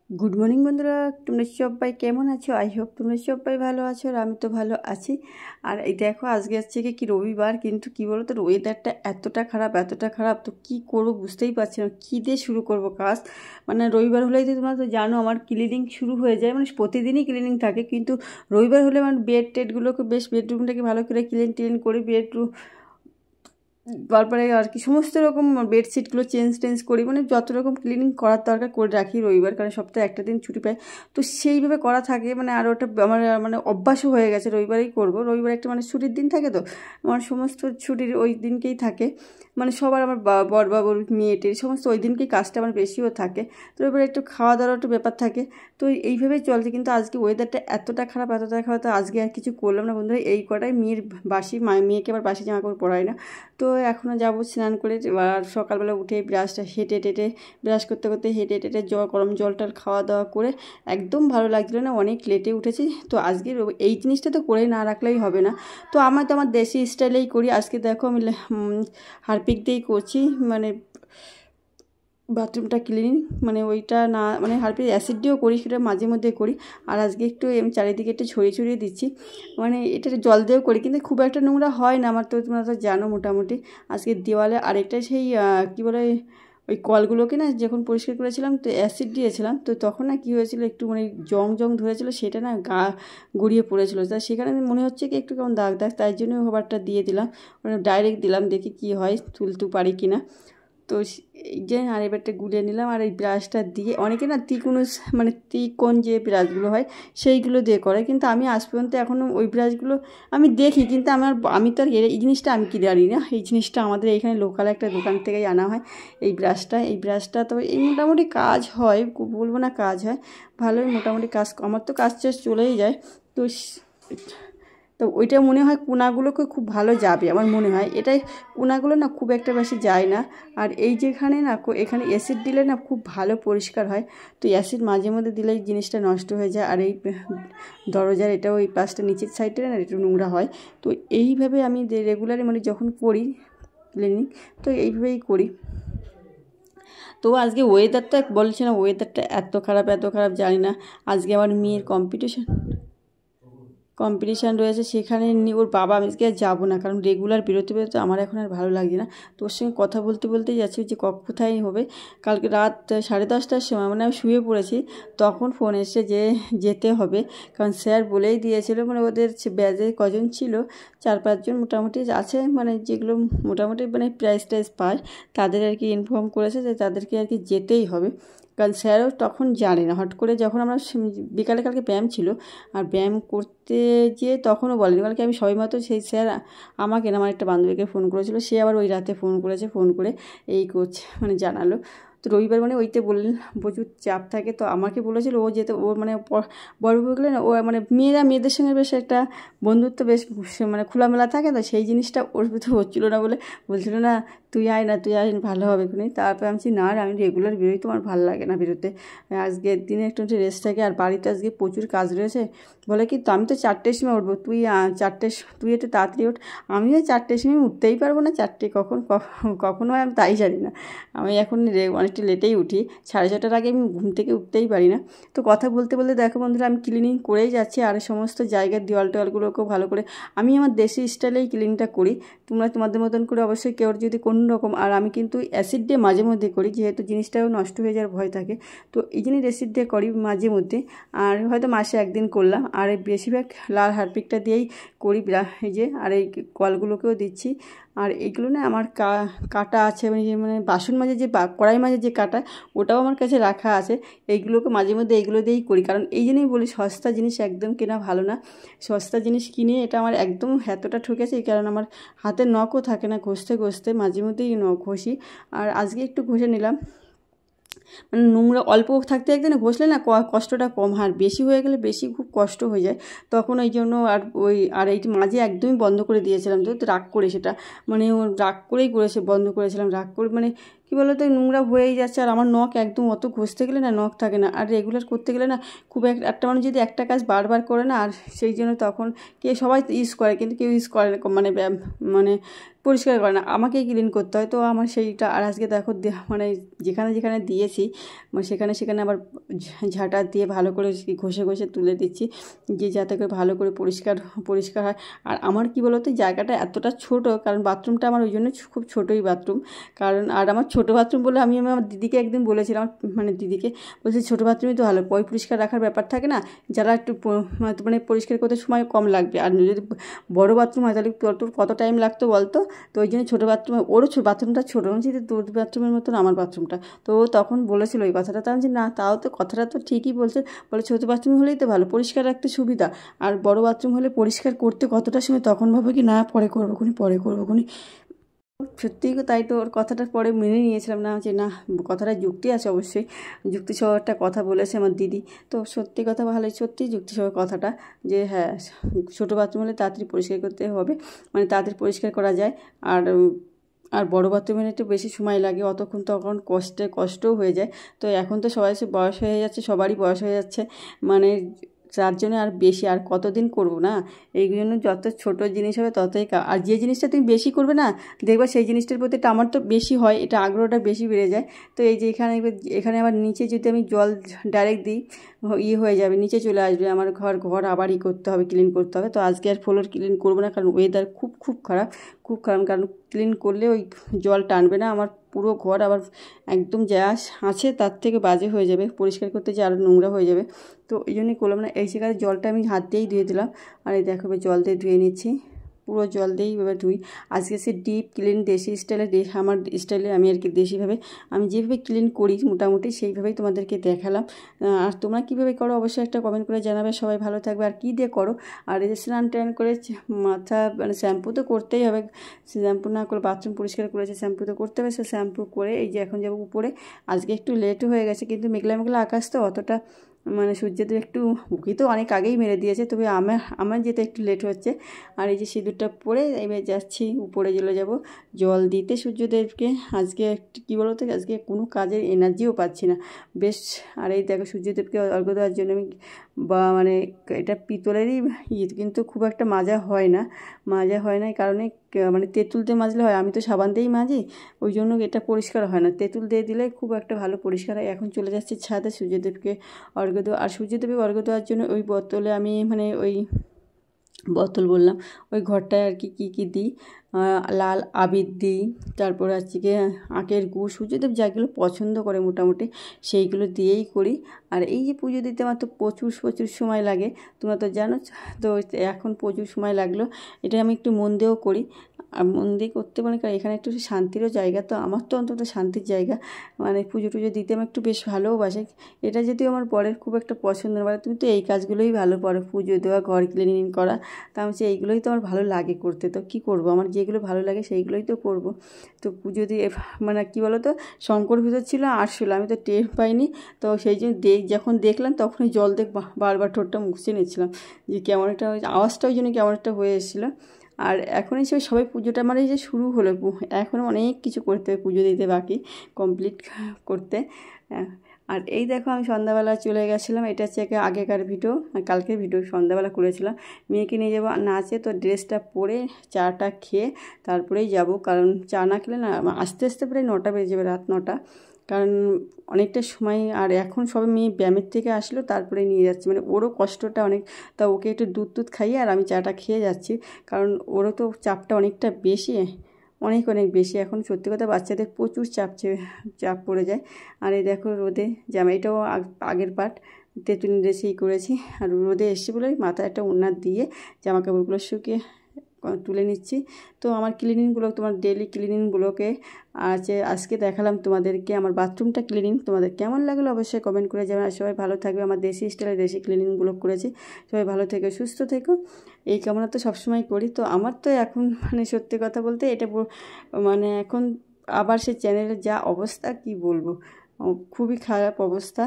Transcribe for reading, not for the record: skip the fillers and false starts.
Good morning বন্ধুরা, তোমরা সবাই কেমন আছো? আই হোপ তোমরা সবাই ভালো আছো, আর আমি তো ভালো আছি। আর এই দেখো, আজকে হচ্ছে কি রবিবার, কিন্তু কি বলো তো, ওয়েদারটা এতটা খারাপ, তো কি করবো বুঝতেই পারছি না, কী দিয়ে শুরু করব কাজ। মানে রবিবার হলেই তো তোমরা তো জানো আমার ক্লিনিং শুরু হয়ে যায়, মানে প্রতিদিনই ক্লিনিং থাকে, কিন্তু রবিবার হলে মানে বেড টেডগুলোকে বেশ, বেডরুমটাকে ভালো করে ক্লিন করি, বেডরুম তারপরে আর কি সমস্ত রকম বেডশিটগুলো চেঞ্জ করি, মানে যত রকম ক্লিনিং করার দরকার করে রাখি রবিবার, কারণ সপ্তাহে একটা দিন ছুটি পাই, তো সেইভাবে করা থাকে। মানে আর ওটা আমার মানে অভ্যাসও হয়ে গেছে, রবিবারেই করব। রবিবার একটা মানে ছুটির দিন থাকে, তো আমার সমস্ত ছুটির ওই দিনকেই থাকে, মানে সবার আমার বর বাবুর মেয়েটের সমস্ত ওই দিনকেই কাজটা আমার বেশিও থাকে। তো রবিবার একটু খাওয়া দাওয়ার একটু ব্যাপার থাকে, তো এইভাবেই চলছে। কিন্তু আজকে ওয়েদারটা এতটা খারাপ, তো আজকে আর কিছু করলাম না বন্ধুরা। এই কটাই মেয়ের মেয়েকে আবার বাসি জামা কাপড় পরাই না, তো এখনও যাবো স্নান করে। আর সকালবেলা উঠে ব্রাশটা ব্রাশ করতে করতে হেঁটে গরম জলটার খাওয়া দাওয়া করে একদম ভালো লাগছিলো না, অনেক লেটে উঠেছি। তো আজকে এই জিনিসটা তো করে না রাখলেই হবে না, তো আমার দেশি স্টাইলেই করি। আজকে দেখো আমি হারপিক দিয়েই করছি, মানে বাথরুমটা ক্লিনিং, মানে ওইটা না, মানে হারপিক অ্যাসিড দিয়েও করি, সেটা মাঝে মধ্যে করি। আর আজকে একটু আমি চারিদিকে একটু ছড়িয়ে দিচ্ছি, মানে এটা জল দিয়েও করি, কিন্তু খুব একটা নোংরা হয় না আমার, তো তোমরা তো জানো মোটামুটি। আজকে দেওয়ালে আরেকটা সেই কী বলে, ওই কলগুলোকে না যখন পরিষ্কার করেছিলাম, তো অ্যাসিড দিয়েছিলাম, তো তখন না কী হয়েছিল, একটু মানে জং ধরেছিল, সেটা না গড়িয়ে পড়েছিল, তা সেখানে মনে হচ্ছে কি একটু কেমন দাগ, তাই জন্য খাবারটা দিয়ে দিলাম, মানে ডাইরেক্ট দিলাম, দেখি কী হয়, তুলতে পারি কি না। তো এই যে আর এবারটা গুলে নিলাম, আর এই ব্রাশটা দিয়ে অনেকে না মানে তিকোন যে ব্রাশগুলো হয় সেইগুলো দিয়ে করে, কিন্তু আমি আজ পর্যন্ত এখনও ওই ব্রাশগুলো আমি দেখি, কিন্তু আমি তো আর এই জিনিসটা আমি কিনে আনি না, এই জিনিসটা আমাদের এইখানে লোকাল একটা দোকান থেকেই আনা হয়। এই ব্রাশটা তো এই মোটামুটি কাজ হয়, বলবো না কাজ হয়, ভালোই মোটামুটি কাজ, আমার তো কাজ চলেই যায়। তো তো ওইটা মনে হয় কোনাগুলোকে খুব ভালো যাবে আমার মনে হয়, এটাই কোনাগুলো না খুব একটা বেশি যায় না। আর এই যেখানে না এখানে অ্যাসিড দিলে না খুব ভালো পরিষ্কার হয়, তো অ্যাসিড মাঝে মধ্যে দিলে এই জিনিসটা নষ্ট হয়ে যায়। আর এই দরজার এটাও এই পাশটা নিচের সাইডে না একটু নোংরা হয়, তো এইভাবে আমি রেগুলারই মানে যখন করি ক্লিনিং, তো এইভাবেই করি। তো আজকে ওয়েদারটা বলছি না, ওয়েদারটা এত খারাপ জানি না। আজকে আমার মেয়ের কম্পিটিশান রয়েছে, সেখানে ওর বাবা, আমি আজকে আর যাবো না, কারণ রেগুলার বেরোতে আমার এখন আর ভালো লাগছে না। তোর সঙ্গে কথা বলতেই যাচ্ছি যে কোথায় হবে। কালকে রাত 10:30টার সময় মানে আমি শুয়ে পড়েছি, তখন ফোন এসে যে যেতে হবে, কারণ স্যার বলেই দিয়েছিল, মানে ওদের ব্যাচে কজন ছিল, 4-5 জন মোটামুটি আছে, মানে যেগুলো মোটামুটি মানে প্রাইজ পায়, তাদের আর কি ইনফর্ম করেছে যে তাদেরকে আর কি যেতেই হবে। কারণ স্যারও তখন জানে না, হট করে যখন আমরা বিকালে কালকে ব্যায়াম ছিল, আর ব্যায়াম করতে যেয়ে তখনও বলেনি, কালকে আমি সবেমাত্র সেই স্যার আমাকে না আমার একটা বান্ধবীকে ফোন করেছিল, সে আবার ওই রাতে ফোন করে এই করছে, মানে জানালো। তো রবিবার মানে ওইতে বললেন প্রচুর চাপ থাকে, তো আমাকে বলেছিল ও যেতে, ও মানে বড় হয়ে গেলে না, ও মানে মেয়েদের সঙ্গে বেশ একটা বন্ধুত্ব বেশ মানে খোলামেলা থাকে, তো সেই জিনিসটা ওর ভিতরে হচ্ছিলো না বলে বলছিল না তুই আয় ভালো হবে এখনই। তারপরে আমি না, আমি রেগুলার বেরোই, তো আমার ভালো লাগে না বেরোতে, আজকের দিনে একটু রেস্ট থাকে। আর বাড়িতে আজকে প্রচুর কাজ রয়েছে, বলে কি তো আমি তো 4টের সময় উঠবো, তুই একটু তাড়াতাড়ি ওঠ। আমিও 4টের সময় উঠতেই পারবো না, 4টে কখনো হয় আমি তাই জানি না। আমি এখন অনেকটা লেটেই উঠি, 6:30টার আগে আমি ঘুম থেকে উঠতেই পারি না। তো কথা বলতে দেখো বন্ধুরা, আমি ক্লিনিং করেই যাচ্ছি, আর সমস্ত জায়গার দেওয়ালগুলোকেও ভালো করে আমি আমার দেশি স্টাইলেই ক্লিনটা করি। তোমরা তোমাদের মতন করে অবশ্যই কেউ যদি কোনো রকম, আর আমি কিন্তু অ্যাসিড দিয়ে মাঝে মধ্যে করি, যেহেতু জিনিসটাও নষ্ট হয়ে যাওয়ার ভয় থাকে, তো এই জন্যই অ্যাসিড দিয়ে করি মাঝে মধ্যে, আর হয়তো মাসে একদিন করলাম। আর এই বেশিরভাগ লাল হারপিকটা দিয়েই করি, এই যে, আর এই কলগুলোকেও দিচ্ছি। আর এইগুলো না আমার কাটা আছে, মানে বাসন মাজে যে কড়াই মাজে যে কাটা, ওটাও আমার কাছে রাখা আছে, এইগুলোকে মাঝে মধ্যে এইগুলো দিয়েই করি। কারণ এই জন্যই বলি সস্তা জিনিস একদম কেনা ভালো না, সস্তা জিনিস কিনে এটা আমার একদম এতটা ঠকেছে, কারণ আমার হাতের নখও থাকে না ঘষতে মাঝে মধ্যেই নখ ঘষি। আর আজকে একটু ঘষে নিলাম, মানে নোংরা অল্প থাকতে না ঘষলে না কষ্টটা কম হয়, আর বেশি হয়ে গেলে খুব কষ্ট হয়ে যায়, তখন ওই জন্য আর এই মাঝে একদমই বন্ধ করে দিয়েছিলাম, তো রাগ করে সেটা, মানে ও রাগ করেই বন্ধ করেছিলাম, রাগ করে, মানে কী বলো তো নোংরা হয়েই যাচ্ছে। আর আমার নখ একদম অত ঘষতে গেলে না নখ থাকে না, আর রেগুলার করতে গেলে না খুব একটা মানুষ যদি একটা কাজ বারবার করে না, আর সেই জন্য তখন সবাই ইউজ করে, কিন্তু কেউ ইউজ করে না, মানে পরিষ্কার করে না, আমাকেই ক্লিন করতে হয়। তো আমার সেইটা, আর আজকে দেখো মানে যেখানে যেখানে দিয়েছি সেখানে সেখানে আবার ঝাঁটা দিয়ে ভালো করে ঘষে ঘষে তুলে দিচ্ছি, যে যাতে করে ভালো করে পরিষ্কার পরিষ্কার হয়। আর আমার কি বলতো, জায়গাটা এতটা ছোট, কারণ বাথরুমটা আমার ওই জন্য খুব ছোটোই বাথরুম। কারণ আর আমার ছোটো বাথরুম বলে আমি আমার দিদিকে একদিন বলেছিলাম, মানে দিদিকে বলছি ছোটো বাথরুমই তো ভালো, পরিষ্কার রাখার ব্যাপার থাকে না, যারা একটু মানে পরিষ্কার করতে সময় কম লাগবে। আর যদি বড়ো বাথরুম হয় তাহলে তোর কত টাইম লাগতো বলতো। তো ওই জন্য ছোটো বাথরুম, ওরও বাথরুমটা ছোটো, বলছি তোর বাথরুমের মতন আমার বাথরুমটা। তো ও তখন বলেছিল ওই কথাটা, তো আমি না, তাও তো কথাটা তো ঠিকই বলছে। বলে ছোটো বাথরুম হলেই তো ভালো, পরিষ্কার রাখতে সুবিধা, আর বড় বাথরুম হলে পরিষ্কার করতে কতটা সময়, তখন ভাবো কি না পরে করবো খুনি। সত্যিই তাই, তো ওর কথাটা পরে মেনে নিয়েছিলাম, না যে না কথাটা যুক্তি আছে, অবশ্যই যুক্তি সহ একটা কথা বলেছে আমার দিদি। তো সত্যি কথা ভালোই, সত্যি যুক্তি সহ কথাটা, যে হ্যাঁ ছোটো বাথরুম হলে তাড়াতাড়ি পরিষ্কার করতে হবে, মানে তাড়াতাড়ি পরিষ্কার করা যায়। আর আর বড়ো বাথরুমে একটু বেশি সময় লাগে, অতক্ষণ তখন কষ্টও হয়ে যায়। তো এখন তো সবাই বয়স হয়ে যাচ্ছে, সবারই বয়স হয়ে যাচ্ছে, মানে তার জন্য আর বেশি আর কতদিন করব না, এই জন্য যত ছোট জিনিস হবে ততই আর যে জিনিসটা তুমি বেশি করবে না, দেখবা সেই জিনিসটার প্রতি আমার তো বেশি হয়, এটা আগ্রহটা বেশি বেড়ে যায়। তো এই যে এখানে আবার নিচে যদি আমি জল ডাইরেক্ট দিই, হয়ে যাবে, নিচে চলে আসবে আমার ঘর আবার করতে হবে, ক্লিন করতে হবে। তো আজকে আর ফ্লোর ক্লিন করবো না, কারণ ওয়েদার খুব খারাপ, কারণ ক্লিন করলে ওই জল টানবে না, আমার পুরো ঘর আবার একদম যা আছে তার থেকে বাজে হয়ে যাবে, পরিষ্কার করতে যে আরও নোংরা হয়ে যাবে। তো এই জন্যই করলাম না। এই জায়গায় জলটা আমি হাত দিয়েই ধুয়ে দিলাম, আর এই দেখো জল দিয়ে ধুয়ে নিচ্ছি, পুরো জল দিয়েই এবার ধুই। আজকে সে ডিপ ক্লিন দেশি স্টাইলে, আমার স্টাইলে আমি আর কি দেশিভাবে আমি যেভাবে ক্লিন করি মোটামুটি সেইভাবেই তোমাদেরকে দেখালাম। আর তোমরা কীভাবে করো অবশ্যই একটা কমেন্ট করে জানাবে। সবাই ভালো থাকবে। আর কী দিয়ে করো, আর এই যে স্নান টান করে মাথা মানে শ্যাম্পু তো করতেই হবে, শ্যাম্পু না করে বাথরুম পরিষ্কার করেছে, শ্যাম্পু তো করতে হবে। সে শ্যাম্পু করে এই যে এখন যাবো উপরে। আজকে একটু লেটও হয়ে গেছে, কিন্তু মেঘলা মেঘলা আকাশ তো অতটা মানে সূর্যদেব একটু উঁকি তো অনেক আগেই মেরে দিয়েছে, তবে আমার যেতে একটু লেট হচ্ছে। আর এই যে সিঁদুরটা পরে এবার যাচ্ছি উপরে, চলে যাব জল দিতে সূর্যদেবকে। আজকে কী বলো তো, আজকে কোনো কাজের এনার্জিও পাচ্ছি না বেশ। আর এই দেখো সূর্যদেবকে অর্ঘ্য দেওয়ার জন্য আমি মানে এটা পিতলেরই কিন্তু খুব একটা মাজা হয় না এই কারণে, মানে তেঁতুল দিয়ে মাজলে হয়, আমি তো সাবান দিয়েই মাজি, ওই জন্য এটা পরিষ্কার হয় না, তেঁতুল দিয়ে দিলে খুব একটা ভালো পরিষ্কার হয়। এখন চলে যাচ্ছি ছাদে সূর্যদেবকে অর্ঘ্য দেওয়া। আর সূর্যদেবকে অর্ঘ্য দেওয়ার জন্য ওই বোতলে আমি মানে ওই বোতল বললাম, ওই ঘরটায় আর কি কী দিই, লাল আবির দিই, তারপর হচ্ছে গিয়ে আখের গুড়, সূর্যদেব যেগুলো পছন্দ করে মোটামুটি সেইগুলো দিয়েই করি। আর এই যে পুজো দিতে আমার তো প্রচুর সময় লাগে, তোমরা তো জানো। তো এখন প্রচুর সময় লাগলো, এটা আমি একটু মন দিয়েও করি। আর মন দিয়ে করতে পারি, কারণ এখানে একটু শান্তিরও জায়গা, তো আমার তো অন্তত শান্তির জায়গা, মানে পুজো টুজো দিতে আমি একটু বেশ ভালোবাসি। এটা যদিও আমার বরের খুব একটা পছন্দ না, তুমি তো এই কাজগুলোই ভালো পারো, পুজো দেওয়া, ঘর ক্লিনিং করা, তা আমি এইগুলোই তো আমার ভালো লাগে করতে। তো কী করবো, আমার যেগুলো ভালো লাগে সেইগুলোই তো করব। তো পুজো দিয়ে মানে কী বলো তো, শঙ্কর ভিতর ছিল আসলে আমি তো টের পাইনি। তো সেই জন্য যখন দেখলাম তখনই জল দিয়ে বারবার ঠোঁটটা মুছে নিচ্ছিলাম, যে কেমন একটা আওয়াজটা ওই জন্য কেমন একটা হয়ে এসেছিলো। আর এখন এসে সবাই পুজোটা মানে যে শুরু হলো, এখনও অনেক কিছু করতে হবে পুজো দিতে, বাকি কমপ্লিট করতে। আর এই দেখো আমি সন্ধ্যাবেলা চলে গেছিলাম, এটা হচ্ছে আগেকার ভিডিও, কালকের ভিডিও, সন্ধ্যাবেলা করেছিলাম। মেয়েকে নিয়ে যাবো নাচে, তো ড্রেসটা পরে চাটা খেয়ে তারপরেই যাব, কারণ চা না খেলে না আস্তে আস্তে প্রায় 9টা বেজে যাবে, রাত 9টা, কারণ অনেকটা সময়। আর এখন সবে মেয়ে ব্যায়ামের থেকে আসলো তারপরে নিয়ে যাচ্ছি, মানে ওরও কষ্টটা অনেক, তা ওকে একটু দুধ খাইয়ে আর আমি চাটা খেয়ে যাচ্ছি, কারণ ওরও তো চাপটা অনেকটা বেশি, অনেক বেশি। এখন সত্যি কথা বাচ্চাদের প্রচুর চাপ পড়ে যায়। আর এই দেখো রোদে জামা, এটাও আগের পাট তেঁতুল ড্রেসেই করেছি, আর রোদে এসে বলে মাথায় একটা ওড়না দিয়ে জামা কাপড়গুলো শুকিয়ে তুলে নিচ্ছি। তো আমার ক্লিনিংগুলো, তোমার ডেলি ক্লিনিংগুলোকে আজকে দেখালাম তোমাদেরকে, আমার বাথরুমটা ক্লিনিং তোমাদের কেমন লাগলো অবশ্যই কমেন্ট করে জানাবে। সবাই ভালো থাকবে, আমার দেশি স্টাইলে দেশি ক্লিনিংগুলো করেছি। সবাই ভালো থেকো, সুস্থ থেকো, এই কামনা তো সবসময় করি। তো আমার তো এখন মানে সত্যি কথা বলতে এটা মানে এখন আবার সে চ্যানেলের যা অবস্থা কি বলবো, খুবই খারাপ অবস্থা।